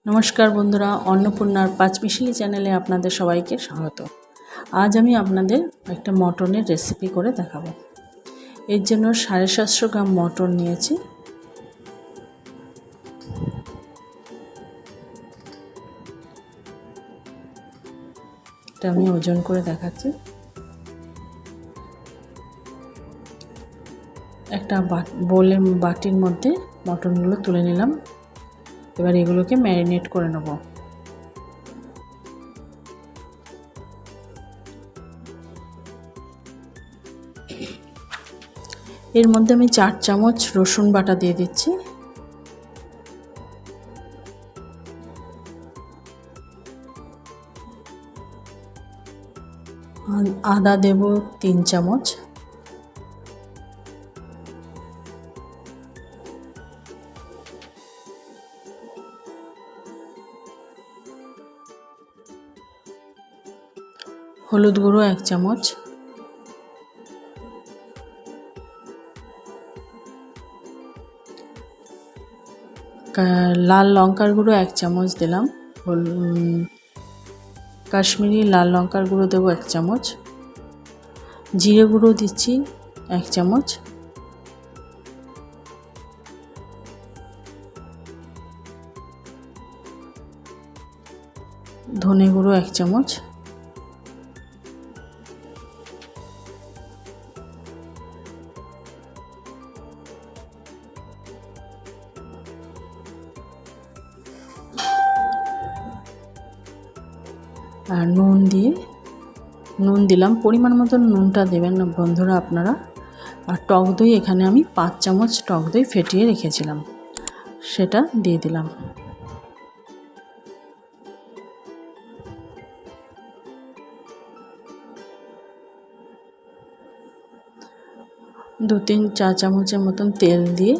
নমস্কার বন্ধুরা, অন্নপূর্ণার পাঁচমিশালি চ্যানেলে আপনাদের সবাইকে স্বাগত। আজ আমি আপনাদের একটা মটনের রেসিপি করে দেখাবো। এর জন্য 750 গ্রাম মটন নিয়েছি। এটা আমি ওজন করে দেখাচ্ছি। একটা বাটির মধ্যে মটনগুলো তুলে নিলাম। এবার এগুলোকে ম্যারিনেট করে নেব। এর মধ্যে আমি 4 চামচ রসুন বাটা দিয়ে দিচ্ছি। আদা দেব 3 চামচ। হলুদ গুঁড়ো 1 চামচ। লাল লঙ্কার গুঁড়ো 1 চামচ দিলাম। কাশ্মীরি লাল লঙ্কার গুঁড়ো দেবো 1 চামচ। জিরে গুঁড়ো দিচ্ছি 1 চামচ। ধনে গুঁড়ো 1 চামচ। আর নুন দিলাম। পরিমাণ মতন নুনটা দেবেন না বন্ধুরা আপনারা। আর টক দই এখানে আমি 5 চামচ টক দই ফেটিয়ে রেখেছিলাম, সেটা দিয়ে দিলাম। দু তিন চা চামচের মতন তেল দিয়ে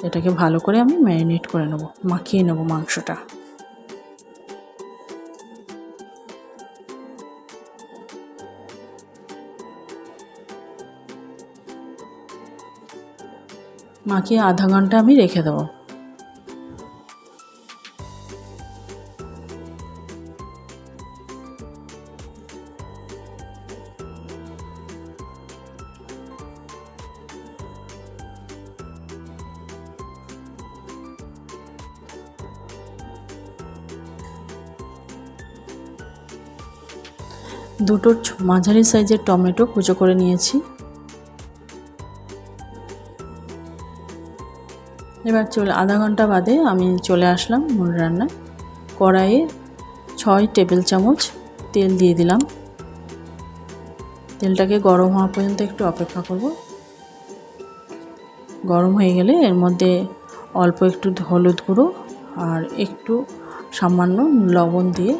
এটাকে ভালো করে আমি ম্যারিনেট করে নেব, মাখিয়ে নেব মাংসটা। মাখিয়ে আধা ঘন্টা আমি রেখে দেবো। দুটো মাঝারি সাইজের টমেটো কুচো করে নিয়েছি। এবার আধা ঘন্টা বাদে আমি চলে আসলাম মূল রান্নায়। কড়াইয়ে 6 টেবিল চামচ তেল দিয়ে দিলাম। তেলটাকে গরম হওয়া পর্যন্ত একটু অপেক্ষা করব। গরম হয়ে গেলে এর মধ্যে অল্প একটু হলুদ গুঁড়ো আর একটু সামান্য লবণ দিয়ে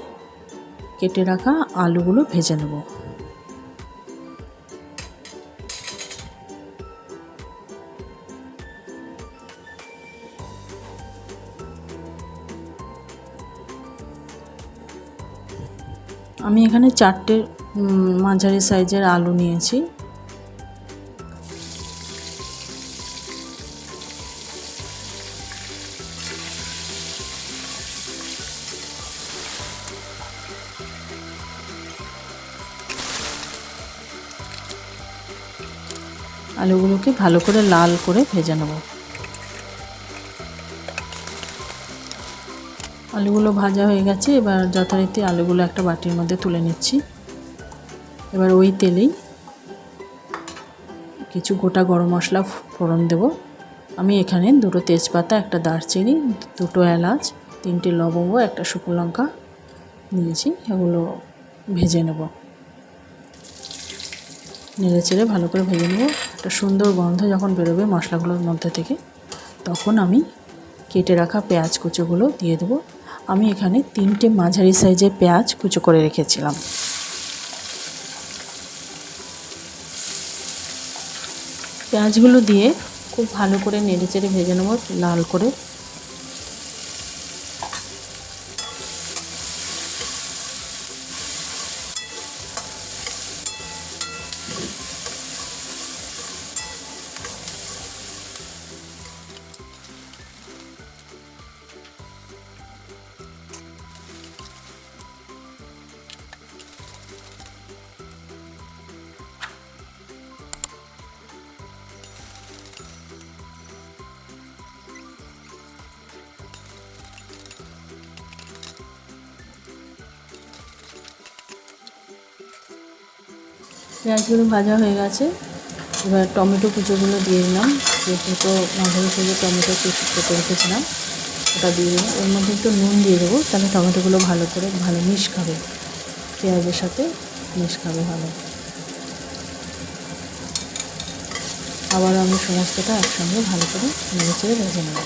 কেটে রাখা আলুগুলো ভেজে নেব। আমি এখানে 4টে মাঝারি সাইজের আলু নিয়েছি। আলুগুলোকে ভালো করে লাল করে ভেজে নেব। আলুগুলো ভাজা হয়ে গেছে। এবার যথারীতি আলুগুলো একটা বাটির মধ্যে তুলে নিচ্ছি। এবার ওই তেলেই কিছু গোটা গরম মশলা ফোড়ন দেব। আমি এখানে 2টো তেজপাতা, একটা দারচিনি, 2টো এলাচ, 3টে লবঙ্গ, একটা শুকনো লঙ্কা নিয়েছি। এগুলো ভেজে নেব। নেড়ে চেড়ে ভালো করে ভেজে নেব। একটা সুন্দর গন্ধ যখন বেরোবে মশলাগুলোর মধ্যে থেকে, তখন আমি কেটে রাখা পেঁয়াজ কুচোগুলো দিয়ে দেবো। আমি এখানে 3টে মাঝারি সাইজের পেঁয়াজ কুচো করে রেখেছিলাম। পেঁয়াজগুলো দিয়ে খুব ভালো করে নেড়ে চেড়ে ভেজে নেব লাল করে। পেঁয়াজগুলো ভাজা হয়ে গেছে। এবার টমেটো কুচোগুলো দিয়ে দিলাম, যে দুটো মাঝারি সাইজের টমেটো কেটে রেখেছিলাম ওটা দিয়ে দেবো। এর মধ্যে একটু নুন দিয়ে দেবো, তাহলে টমেটোগুলো ভালো মিশ খাবে, পেঁয়াজের সাথে মিশ খাবে ভালো। আবার আমি সমস্তটা একসঙ্গে ভালো করে নেড়ে চেড়ে ভেজে নেব।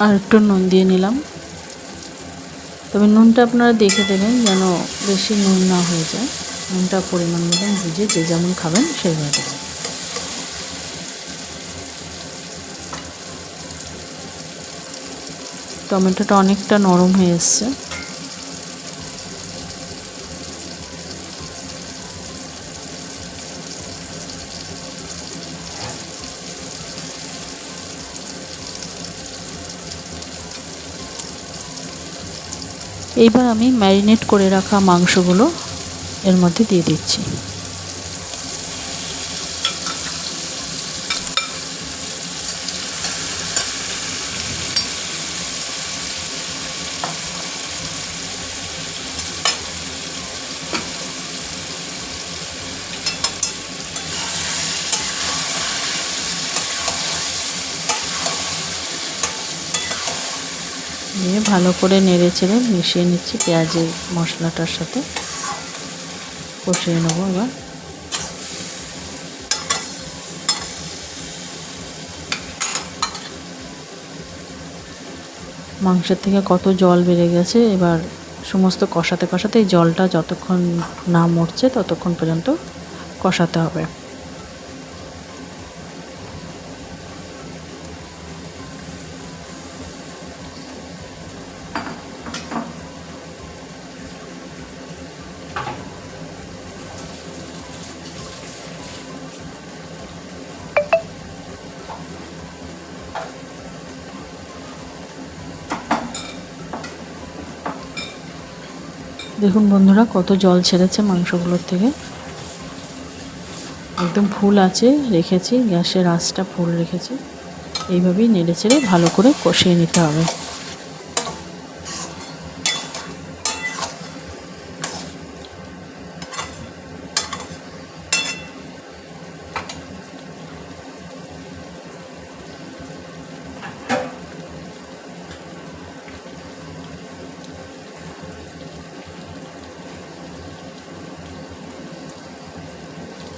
আর একটু নুন দিয়ে নিলাম, তবে নুনটা আপনারা দেখে দেবেন যেন বেশি নুন না হয়ে যায়। নুনটা পরিমাণ মতন বুঝে যে যেমন খাবেন সেইভাবে দেবেন। টমেটোটা অনেকটা নরম হয়ে এসছে। এইবার আমি ম্যারিনেট করে রাখা মাংসগুলো এর মধ্যে দিয়ে দিচ্ছি। দিয়ে ভালো করে নেড়ে চেড়ে মিশিয়ে নিচ্ছি পেঁয়াজের মশলাটার সাথে, কষিয়ে নেবো। এবার মাংসের থেকে কত জল বেড়ে গেছে, এবার সমস্ত কষাতে কষাতে এই জলটা যতক্ষণ না মরছে ততক্ষণ পর্যন্ত কষাতে হবে। দেখুন বন্ধুরা কত জল ছেড়েছে মাংসগুলোর থেকে, একদম ফুল আছে রেখেছি, গ্যাসের আঁচটা ফুল রেখেছি। এইভাবেই নেড়ে চেড়ে ভালো করে কষিয়ে নিতে হবে।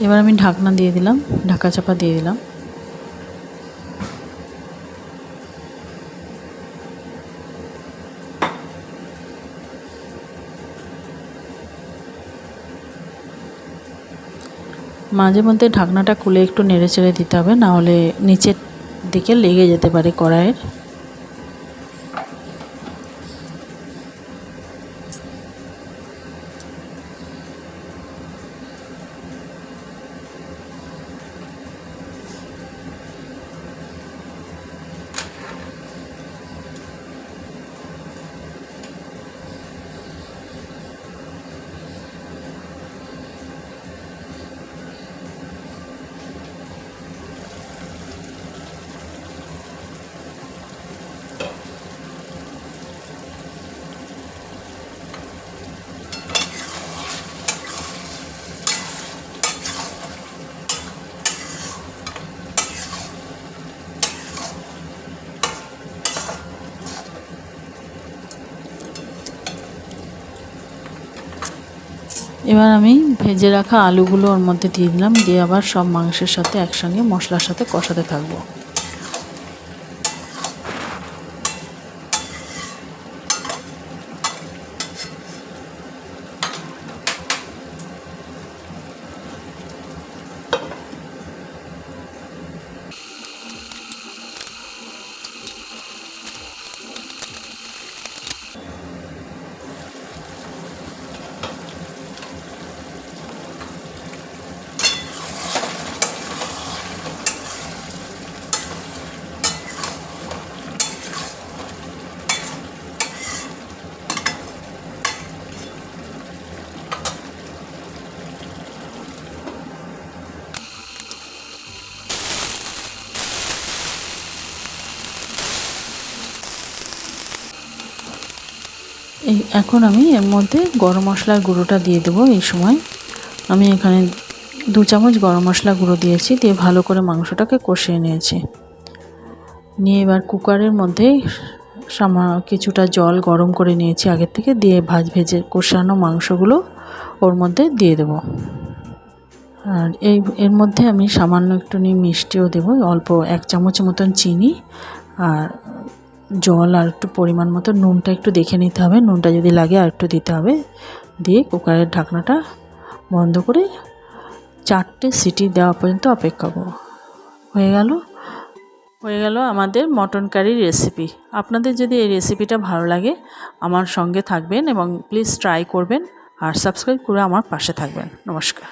এবার আমি ঢাকনা দিয়ে দিলাম, ঢাকা চাপা দিয়ে দিলাম। মাঝে মধ্যে ঢাকনাটা খুলে একটু নেড়ে চেড়ে দিতে হবে, না হলে নিচের দিকে লেগে যেতে পারে কড়াইয়ের। এবার আমি ভেজে রাখা আলুগুলো ওর মধ্যে দিয়ে দিলাম, দিয়ে আবার সব মাংসের সাথে একসঙ্গে মশলার সাথে কষাতে থাকবো। এখন আমি এর মধ্যে গরম মশলার গুঁড়োটা দিয়ে দেবো। এই সময় আমি এখানে 2 চামচ গরম মশলা গুঁড়ো দিয়েছি, দিয়ে ভালো করে মাংসটাকে কষিয়ে নিয়েছি। নিয়ে এবার কুকারের মধ্যে কিছুটা জল গরম করে নিয়েছি আগের থেকে, দিয়ে ভেজে কষানো মাংসগুলো ওর মধ্যে দিয়ে দেব। আর এর মধ্যে আমি সামান্য একটু মিষ্টিও দেবো, অল্প 1 চামচ মতন চিনি আর জল, আর একটু পরিমাণ মতো নুনটা একটু দেখে নিতে হবে, নুনটা যদি লাগে আর একটু দিতে হবে। দিয়ে কুকারের ঢাকনাটা বন্ধ করে 4টে সিটি দেওয়া পর্যন্ত অপেক্ষা করব। হয়ে গেল আমাদের মটন কারির রেসিপি। আপনাদের যদি এই রেসিপিটা ভালো লাগে আমার সঙ্গে থাকবেন এবং প্লিজ ট্রাই করবেন আর সাবস্ক্রাইব করে আমার পাশে থাকবেন। নমস্কার।